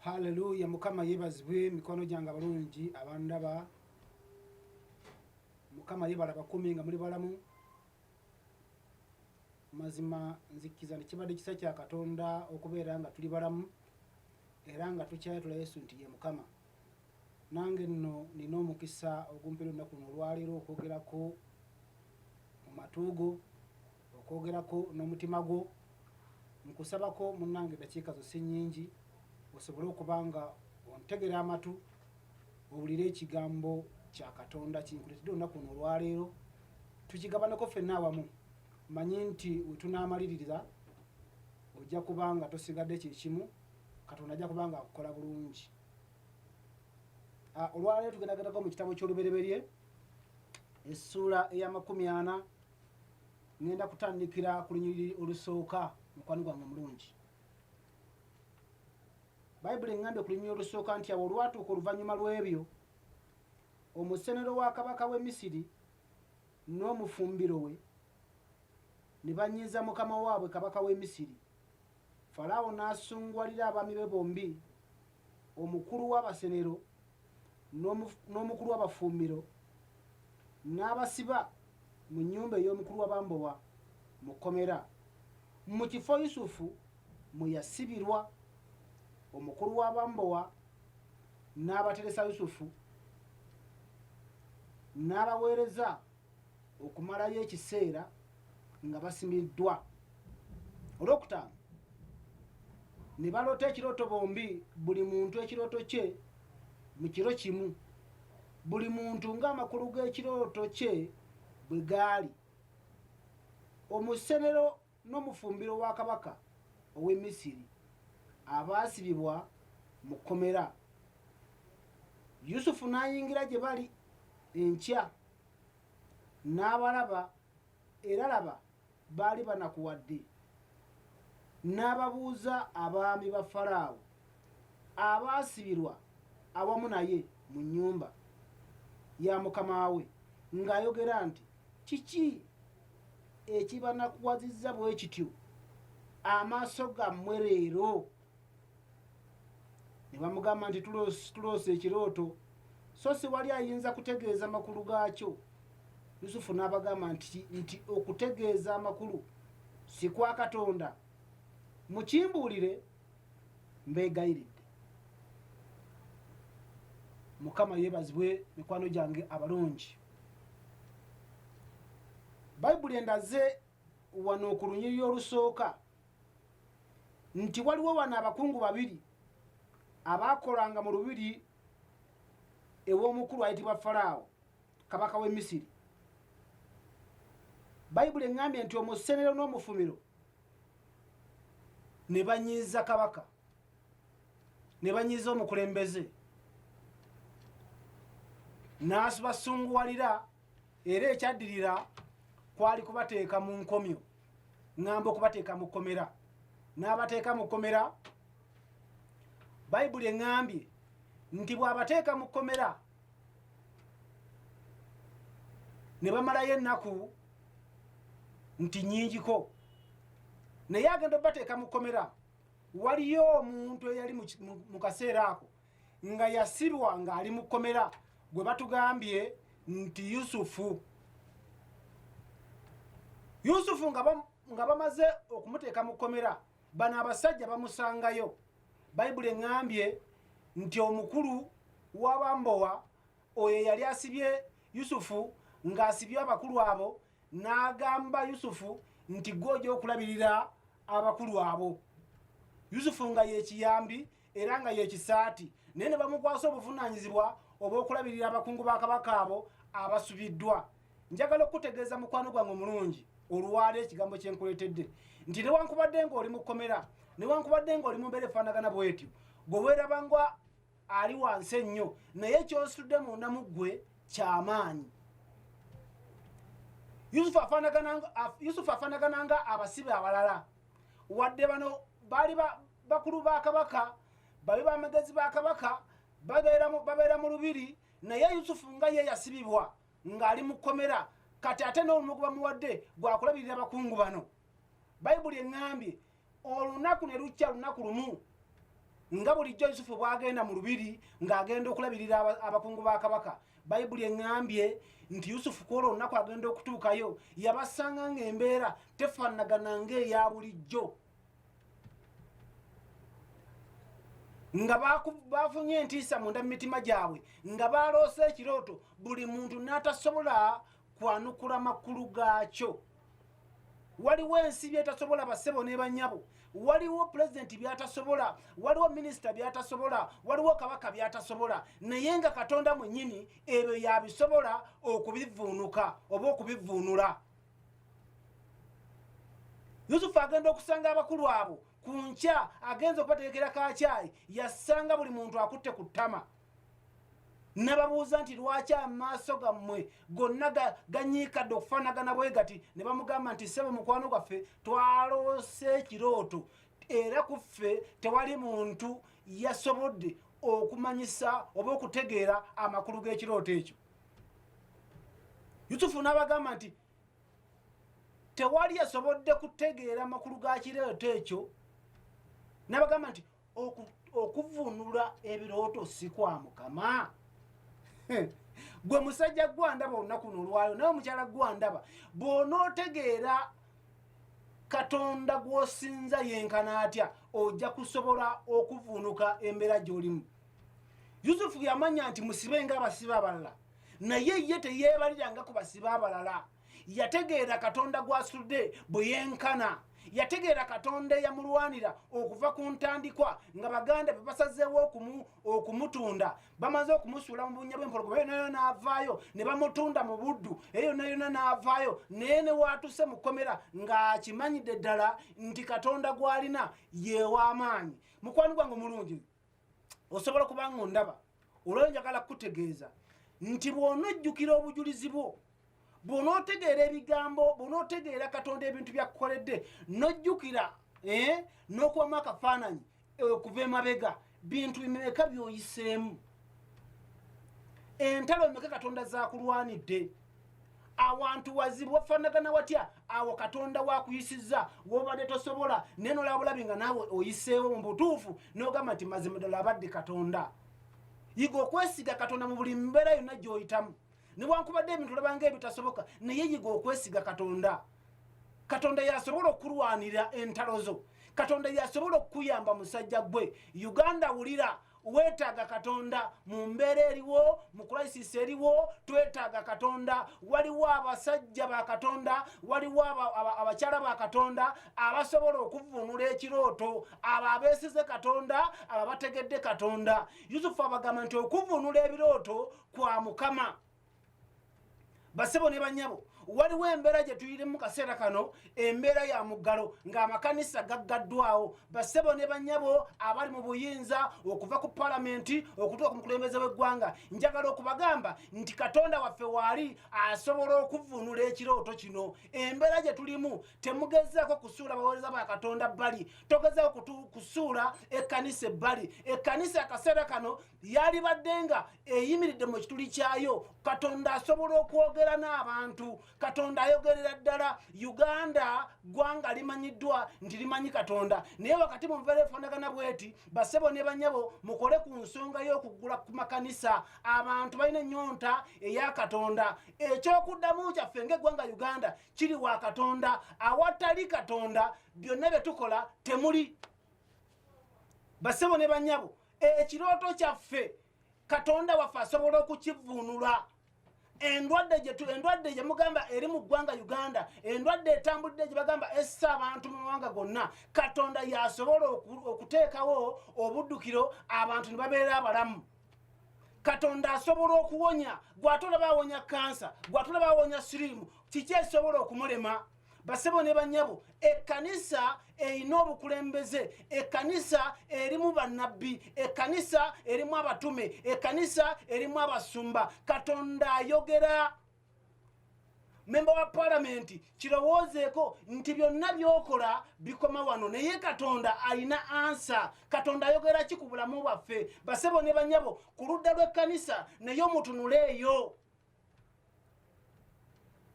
Hallelujah. Mukama yebazibwe mikono janga balungi abandaba. Mukama yebala bakumi nga muri balamu. Mazima nzikiza nekibadde kisa kya Katonda okubeera nga tuli balamu era nga tukyayatula Yesu nti ye Mukama. Nange nno nina omukisa ogumpera olunaku luno olwaleero okwogerako mu matuugo, okwogerako n'omutima gwo, nkusabako munnange dakiika zo si nnyingi osobole okubanga ontegera amatu owulire ekigambo kya Katonda kinkuleetedde olunaku luno olwaleero tukigabaneko ffenna awamu. Manyi nti we tunaamaliririza ojja kubanga tosigadde kyekimu, Katonda ajja kubanga akukola bulungi. Olwaleero tugendagendako mu kitabo ky'Olubereberye essuula eya40, ngenda kutandikira ku lunyiriri olusooka. Mukwano gwange omulungi, Bayibuli eŋŋambye ku lunyiriri olusooka nti awo olwatuuka oluvannyuma lw'ebyo, omusenero wa kabaka w'e Misiri n'omufumbiro we ne banyiiza mukama waabwe kabaka w'e Misiri. Falaawo n'asungwalira abaami be bombi, omukulu w'abasenero n'omukulu w'abafumbiro, n'abasiba mu nnyumba ey'omukulu w'abambowa mu kkomera, mu kifo Yusufu mwe yasibirwa. Omukulu w'abambowa n'abateresa Yusufu n'abaweereza okumalayo ekiseera nga basimiddwa. Olwokutaano, ne baloota ekirooto bombi, buli muntu ekirooto kye mu kiro kimu, buli muntu ng'amakulu g'ekirooto kye bwe gaali. Omusenero n'omufumbiro wa kabaka ow'e Misiri abaasibibwa mu kkomera. Yusufu n'ayingira gye bali enkya n'abalaba, era laba baali banakuwadde. N'ababuuza abaami ba Falaawo abaasibirwa awamu naye mu nnyumba ya mukama we, ng'ayogera nti, kiki ekibanakuwazizza bwe kityo amaaso gammwe leero? Ne bamugamba nti tuloose ekirooto, so si wali ayinza kutegeeza makulu gaakyo. Yusufu n'abagamba nti okutegeeza amakulu si kwa Katonda, mukimbuulire mbeegayiridde. Mukama yeebazibwe mikwano gyange abalungi. Bayibuli endaze wano ku lunyiriri olusooka nti waliwo wano abakungu babiri abaakolanga mu lubiri ew'omukulu ayitibwa Falaawo kabaka w'e Misiri. Bayibuli eŋŋambye nti omusenero n'omufumiro ne banyiiza kabaka, ne banyiiza omukulembeze, n'abasunguwalira, era ekyaddirira kwali kubateeka mu nkomyo, ŋŋamba okubateeka mu kkomera. N'abateeka mu kkomera, Bayibuli eŋŋambye nti bw'abateeka mu kkomera ne bamalayo ennaku nti nnyingiko, naye agenda obateeka mu kkomera. Waliyo omuntu eyali mu kaseera ako nga yasibwa ng'ali mu kkomera, gwe batugambye nti Yusufu. Yusufu nga bamaze okumuteeka mu kkomera, bano abasajja bamusangayo. Bayibuli eŋŋambye nti omukulu w'abambowa oyo yali asibye Yusufu ng'asibye abakulu abo, n'agamba Yusufu nti gw'ojja okulabirira abakulu abo. Yusufu nga yekiyambi era nga yekisaati, naye ne bamukwasa obuvunaanyizibwa obw'okulabirira abakungu ba kabaka abo abasubiddwa. Njagala okutegeeza mukwano gwange omulungi olwaleero ekigambo kye nkuleetedde nti newankubadde ng'oli mu kkomera, newankubadde ng'oli mu mbeera efaanagana bw'etyo, gwe weerabanga ali wansi ennyo, naye ky'ositudde munda mu ggwe ky'amaanyi. Yusufu afaanagananga abasibe abalala, wadde bano baali bakulu ba kabaka, baali bamagezi ba kabaka, babeera mu lubiri, naye Yusufu nga ye yasibibwa ng'ali mu kkomera, kati ate n'omulimu gwe bamuwadde gwakulabirira abakungu bano. Bayibuli eŋŋambye olunaku ne lukya lunaku lumu nga bulijjo Yusufu bwagenda mu lubiri ng'agenda okulabirira abakungu ba kabaka. Bayibuli eŋŋambye nti Yusufu kwolwo olunaku agenda okutuukayo yabasanga ng'embeera tefaanagana ng'eya bulijjo, nga bafunye entiisa munda mu mitima gyabwe, nga baloose ekirooto, buli muntu n'atasobola kwanukula makulu gaakyo. Waliwo ensi byetasobola bassebo ne bannyabo, waliwo pulezidenti byatasobola, waliwo minisita byatasobola, waliwo kabaka byatasobola, naye nga Katonda mwennyini ebyo yabisobola okubivuunuka oba okubivuunula. Yusufu agenda okusanga abakulu abo ku nkya, agenza okubateekera kacaayi, yasanga buli muntu akutte ku ttama. Nababuuza nti lwaki amaaso gammwe gonna ganyiikadde okufaanagana bwe gati? Ne bamugamba nti ssebo mukwano gwaffe twaloose ekirooto, era ku ffe tewali muntu yasobodde okumanyisa oba okutegeera amakulu g'ekirooto ekyo. Yusufu n'abagamba nti tewali yasobodde kutegeera amakulu ga kirooto ekyo. N'abagamba nti okuvuunula ebirooto si kwa Mukama. Gwe musajja gwandaba olunaku luno olwaliro, nawe mukyala gwandaba, bw'onootegeera Katonda gw'osinza yenkana atya, ojja kusobola okuvuunuka embeera gy'olimu. Yusufu yamanya nti musibe ng'abasibe abalala, naye ye teyeebaliranga ku basibe abalala. Yategeera Katonda gw'asudde bwe yenkana, yategeera Katonda yamulwanira okuva ku ntandikwa, nga baganda be basazeewo okumutunda, bamaze okumusuula mu bunnya bw'empologoma, eyo n'avaayo ne bamutunda mu buddu, eyo yonna n'avaayo, naye ne waatuse mu kkomera ng'akimanyidde ddala nti Katonda gw'alina yeew'amaanyi. Mukwano gwange omulungi, osobola kuba ng'ondaba, olwo njagala kutegeeza nti bw'onojjukira obujulizi bwo, bw'onootegeera ebigambo, bw'onootegeera Katonda ebintu by'akukoledde, n'ojjukira n'okubamu akafaananyi okuva emabega, bintu bimeka by'oyiseemu, entalo mmeka Katonda z'akulwanidde, awantu wazibu wafaanagana watya, awo Katonda wakuyisizza w'obadde tosobola, naye n'olaba bulabi nga naawe oyiseewo mu butuufu, n'ogamba nti mazima ddala abadde Katonda. Yiga okwesiga Katonda mu buli mbeera yonna gy'oyitamu. Newankubadde ebintu olabanga ebitasoboka, naye yiga okwesiga Katonda. Katonda yasobola okulwanira entalo zo, Katonda yasobola okukuyamba musajja gwe. Uganda wulira, weetaaga Katonda mu mbeera eriwo, mu crisis eriwo, twetaaga Katonda. Waliwo abasajja ba Katonda, waliwo abakyala ba Katonda abasobola okuvuunula ekirooto, abo abeesize Katonda, abo abategedde Katonda. Yusufu abagamba nti okuvuunula ebirooto kwa Mukama. Bassebo ne bannyabo, waliwo embeera gye tuyirimu mu kaseera kano, embeera ya muggalo ng'amakanisa gaggaddwawo. Bassebo ne bannyabo abali mu buyinza okuva ku palamenti okutuuka ku mukulembeze w'eggwanga, njagala okubagamba nti Katonda waffe waali asobola okuvuunula ekirooto kino. Embeera gye tulimu temugezaako kusuula baweereza ba Katonda bbali, togezaako kusuula ekkanisa ebbali. Ekkanisa akaseera kano yalibadde nga eyimiridde mu kituli kyayo. Katonda asobola okwogera n'abantu. Katonda ayogerera ddala. Uganda ggwanga limanyiddwa nti limanyi Katonda, naye wakati mu nveera efaanagana bweti, bassebo ne bannyabo mukole ku nsonga y'okuggula ku makanisa. Abantu balina ennyonta eya Katonda. Ekyokuddamu kyaffe ng'eggwanga Uganda kiri wa Katonda. Awatali Katonda byonna bye tukola temuli. Bassebo ne bannyabo, ekirooto kyaffe Katonda waffe asobola okukivuunula. Endwadde gye mugamba eri mu ggwanga Uganda, endwadde etambudde gye bagamba essa abantu mu mawanga gonna, Katonda yasobola okuteekawo obuddukiro, abantu ne babeera abalamu. Katonda asobola okuwonya, gw'ate olaba awonya kansa, gw'ate olaba awonya siriimu, kiki ekisobola okumulema? Bassebo ne bannyabo, ekkanisa erina obukulembeze, ekkanisa erimu bannabbi, ekkanisa erimu abatume, ekkanisa erimu abasumba. Katonda ayogera. Memba wa palamenti kirowoozeeko nti byonna by'okola bikoma wano, naye Katonda alina ansa. Katonda ayogera ki ku bulamu bwaffe? Bassebo ne bannyabo, ku ludda lw'ekkanisa naye mutunuleeyo.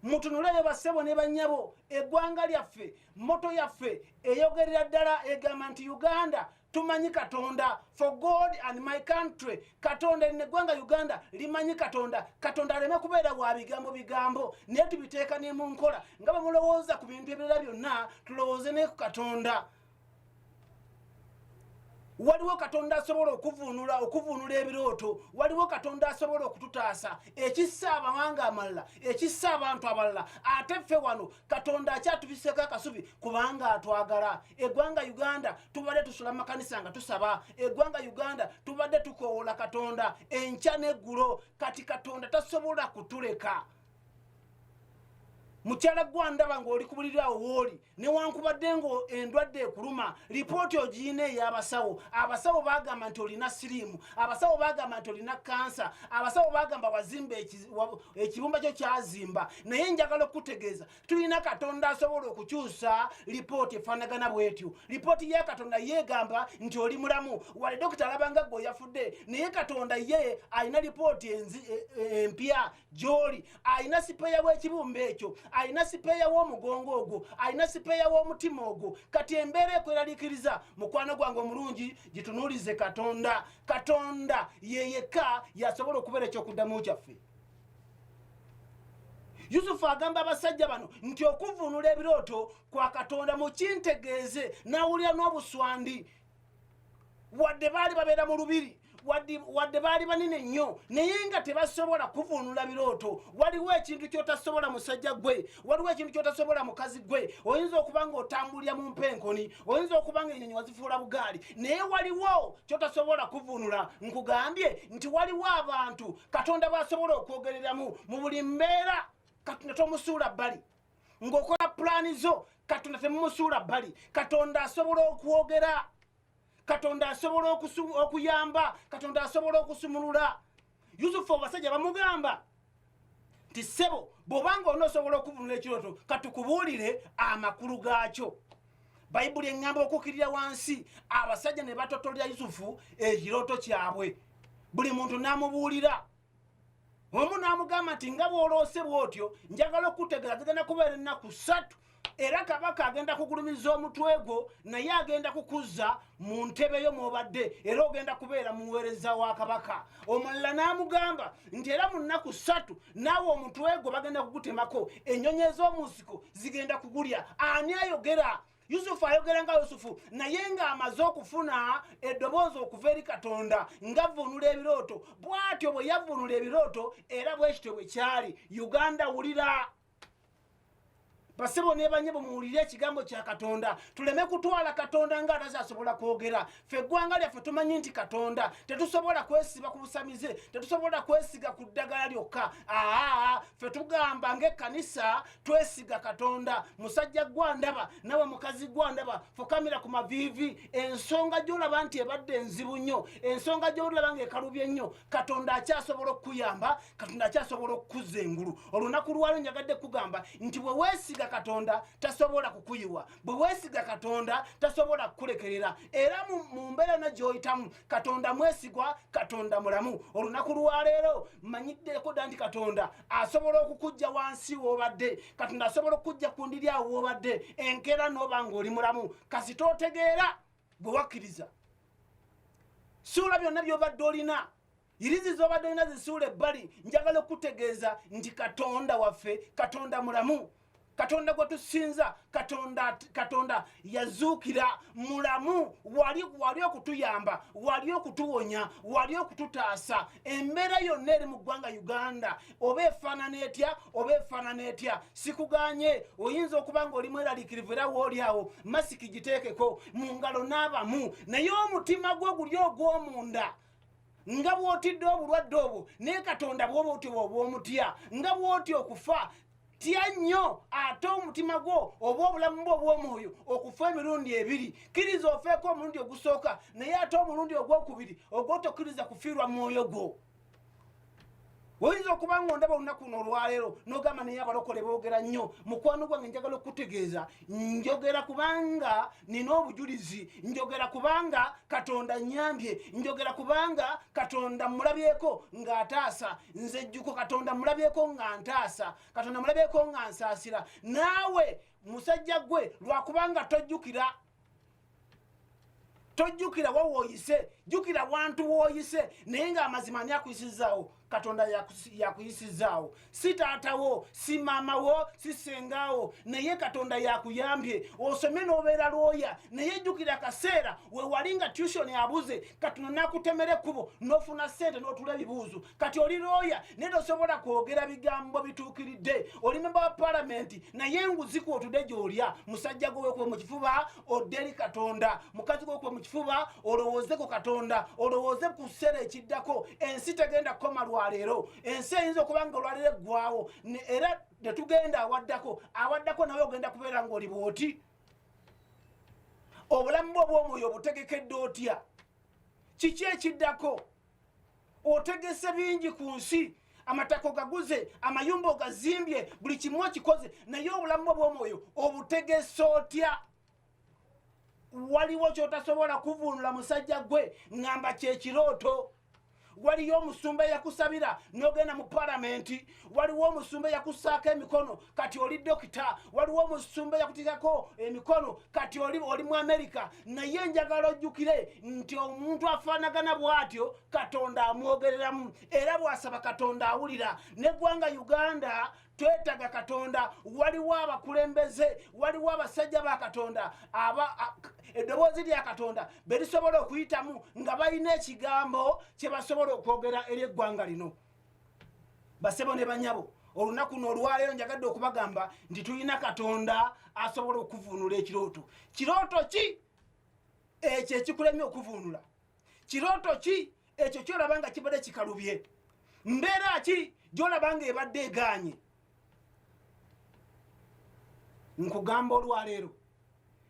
Mutunuleeyo bassebo ne bannyabo, eggwanga lyaffe, moto yaffe eyogerera ddala egamba nti Uganda tumanyi katonda for God and my country. Katonda neggwanga Uganda limanyi katonda. Katonda aleme kubeera wa bigambo naye tubiteeka ne mu nkola nga bamulowooza ku bintu ebirala byonna tulowooze ne ku katonda. Waliwo katonda asobola okuvunula ebirooto, waliwo katonda asobola okututaasa ekissa abawanga amalala, ekissa abantu abalala. Ate ffe wano katonda akyatubiseeko akasubi kubanga atwagala. Eggwanga Uganda tubadde tusula mu makanisa nga tusaba, eggwanga Uganda tubadde tukoola katonda enkya n'eggulo. Kati katonda tasobola kutuleka. Mukyala gwandaba ng'oli kubulirirawo wooli newankubadde ngo endwadde ekuluma, lipooti ogiina ey'abasawo. Abasawo bagamba nti olina siriimu, abasawo bagamba nti olina kansa, abasawo bagamba wazimba ekibumba kyo kyazimba. Naye njagala okutegeeza tulina katonda asobola okukyusa lipooti efaanagana bwetyo. Lipooti ya katonda yeegamba nti oli mulamu, wali dokita alabanga gwe yafudde, naye katonda ye alina lipooti empya gy'oli. Alina sipeeya w'ekibumba ekyo, alina sipeeya w'omugongo ogwo, alina sipeeya w'omutima ogwo. Kati embeera ekweraliikiriza mukwano gwange omulungi gitunuulize katonda. Katonda ye yekka yasobola okubeera ekyokuddamu kyaffe. Yusufu agamba abasajja bano nti okuvunula ebirooto kwa katonda mukintegeeze. N'awulira n'obuswandi wadde baali babeera mu lubiri, wadde baali banene nnyo naye nga tebasobola kuvunula birooto. Waliwo ekintu kyotasobola musajja gwe, waliwo ekintu kyotasobola mukazi gwe. Oyinza okuba nga otambulira mu mpenkoni, oyinza okuba nga ennyonyi wazifuula bugaali, naye waliwo kyotasobola kuvunula. Nkugambye nti waliwo abantu katonda bw'asobola okwogereramu mu buli mbeera. Katonda tomusuula bbali ng'okola pulaani zo, katonda temumusuula bbali. Katonda asobola okwogera, katonda asobola okuyamba, katonda asobola okusumulula. Yusufu abasajja bamugamba nti ssebo bw'obanga onoosobola okuvunula ekirooto katukubuulire amakulu gaakyo. Bayibuli eŋŋamba okukkirira wansi abasajja ne batotolera Yusufu ekirooto kyabwe, buli muntu n'amubuulira. Omu n'amugamba nti nga bw'oloose bw'otyo njagala okutegeera genda kubeera ennaku 3 era kabaka agenda kugulumiza omutwe gwo naye agenda kukuzza mu ntebe yo mw'obadde era ogenda kubeera muweereza wa kabaka. Omulala n'amugamba nti era mu nnaku 3 naawe omutwe gwo bagenda kugutemako, ennyonyi ez'omu nsiko zigenda kugulya. Ani ayogera? Yusufu ayogera nga Yusufu naye ng'amaze okufuna eddoboozi okuva eri katonda ng'avunula ebirooto. Bw'atyo bwe yavunula ebirooto era bwe kityo bwe kyali. Uganda wulira. Basebo ne banyebo muwulire ekigambo kya katonda. Tuleme kutwala katonda nga atasobola kwogera. Ffe eggwanga lyaffe tumanyi nti katonda tetusobola kwesiba ku busamize, tetusobola kwesiga ku ddagala lyokka. Ffe tugamba ng'ekkanisa twesiga katonda. Musajja gwandaba nawe mukazi gwandaba fukamira ku maviivi. Ensonga gy'olaba nti ebadde enzibu nnyo, ensonga gy'olaba ng'ekalubye nnyo, katonda akyasobola okukuyamba, katonda akyasobola okukuzza engulu. Olunaku lwalo njagadde kugamba nti bwe weesiga katonda tasobola kukuyiwa, bwe weesiga katonda tasobola kukulekerera. Era mu mbeera na gy'oyitamu katonda mwesigwa, katonda mulamu. Olunaku lwaleero mmanyiddeko dda nti katonda asobola okukujja wansi w'obadde, katonda asobola okukujja ku ndiri awo w'obadde enkeera n'oba ng'oli mulamu kasita otegeera bwe wakkiriza. Suula byonna by'obadde olina, irizi z'obadde olina zisuula ebbali. Njagala okutegeeza nti katonda waffe katonda mulamu. Katonda gwe tusinza katonda yazuukira mulamu. Wali okutuyamba, wali okutuwonya, wali okututaasa. Embeera yonna eri mu ggwanga Uganda oba efaanana etya oba efaanana etya sikuganye. Oyinza okuba ng'oli mweraliikirivu era w'oli awo masiki giteekeko mu ngalo n'abamu, naye omutima gwo guli ogw'omunda nga bw'otidde obulwadde obwo naye katonda bw'oba otyo bw'oba omutya, nga bw'oti okufa tya nnyo. Ate omutima gwo oba obulamu bwo obw'omwoyo okufa emirundi 2. Kkiriza ofeeko omulundi ogusooka naye ate omulundi ogwokubiri ogwotokkiriza kufiirwa mwoyo gwo. Oyinza okuba ng'ondaba olunaku luno olwaleero n'ogamba naye abalokole boogera nnyo. Mukwano gwange njagala okutegeeza njogera kubanga nina obujulizi, njogera kubanga katonda nnyambye, njogera kubanga katonda mulabyeko ng'ataasa. Nze jjuko katonda mulabyeko nga ntaasa, katonda mulabyeko nga nsaasira. Naawe musajja gwe lwakubanga tojjukira tojjukira wawoyise jjukira wantu woyise naye nga amazima ani akuyisizaawo katonda yakuyisizaawo si taatawo si maamawo si sengaawo naye katonda yakuyambye osome n'obeera looya naye jjukira akaseera wewali nga tuition abuze katonda nakutemera ekkubo n'ofuna ssente n'otula ebibuuzo kati oli looya naye tosobola kwogera bigambo bituukiridde oli memba wa palamenti naye enguzi kwotudde gy'olya musajja gowekwe mu kifuba odde eri katonda mukazi gowekwe mu kifuba olowooze ku katonda olowooze ku kiseera ekiddako ensi tegenda kukoma lwaleero ensi eyinza okuba nga olwaleero eggwawo era netugenda awaddako nawe ogenda kubeera ng'oli bwoti obulamu bwo obw'omwoyo obutegekedde otya kiki ekiddako otegese bingi ku nsi amatako gaguze amayumba ogazimbye buli kimu okikoze naye obulamu bwo obw'omwoyo obutegese otya waliwo kyotasobola kuvuunula musajja gwe ngamba kyekirooto waliyo omusumba yakusabira n'ogenda mu palamenti waliwo omusumba yakusaako emikono kati oli dokita waliwo omusumba yakutikako emikono kati oli mu Amerika naye njagala ojjukire nti omuntu afaanagana bw'atyo katonda amwogereramu era bw'asaba katonda awulira n'eggwanga Uganda twetaga katonda waliwo abakulembeze waliwo abasajja ba katonda eddoboozi lya katonda berisobola okuyitamu nga balina ekigambo kye basobola okwogera eri eggwanga lino basebo ne banyabo olunaku n'olwaleero njagadde okubagamba nti tulina katonda asobola okuvuunula ekirooto kirooto ki ekyo ekikulemye okuvuunula kirooto ki ekyo kyolaba nga kibadde kikalubye mbeera ki gyolaba nga ebadde egaanye nkugamba olwaleero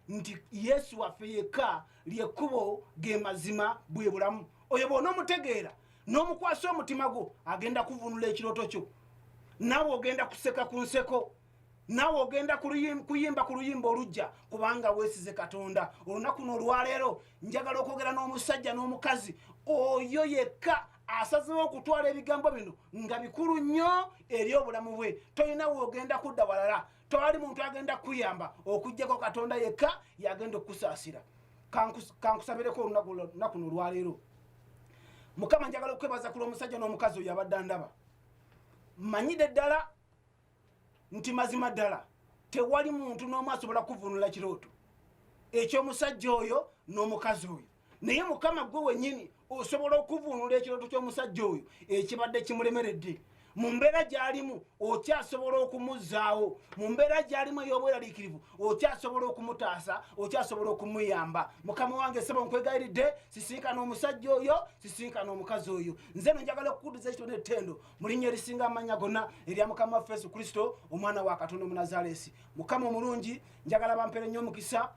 nti Yesu waffe yekka lyekkubo ge mazima bwe bulamu oyo bw'ona omutegeera n'omukwasa omutima gwo agenda kuvuunula ekirooto kyo naawe ogenda kuseka ku nseko naawe ogenda kuyimba ku luyimba olujja kubanga weesize katonda olunaku n'olwaleero njagala okwogera n'omusajja n'omukazi oyo yekka asazewo okutwala ebigambo bino nga bikulu nnyo eri obulamu bwe tolina weogenda kudda walala tewali muntu agenda kuyamba okujjako katonda yekka yagenda okukusaasira kankusabireko olunaku n'olwaleero mukama njagala okwebaza ku lw'omusajja n'omukazi oyo abadde ndaba mmanyidde ddala nti mazima ddala tewali muntu n'omu asobola kuvuunula kirooto eky'omusajja oyo n'omukazi oyo naye mukama gwe wennyini osobola okuvuunula ekirooto ky'omusajja oyo ekibadde kimulemeredde mu mbeera gy'alimu okyasobola okumuzzaawo mu mbeera gy'alimu ey'obweraliikirivu okyasobola okumutaasa okyasobola okumuyamba mukama wange sebo nkwegayiridde sisinkana omusajja oyo sisinkana omukazi oyo nze no njagala okukuddiza ekito n'ettendo mu linnya erisinga amannya gonna erya mukama waffe Yesu Kristo omwana wa Katonda Omunnazaaleesi mukama omulungi njagala bampeere nnyo omukisa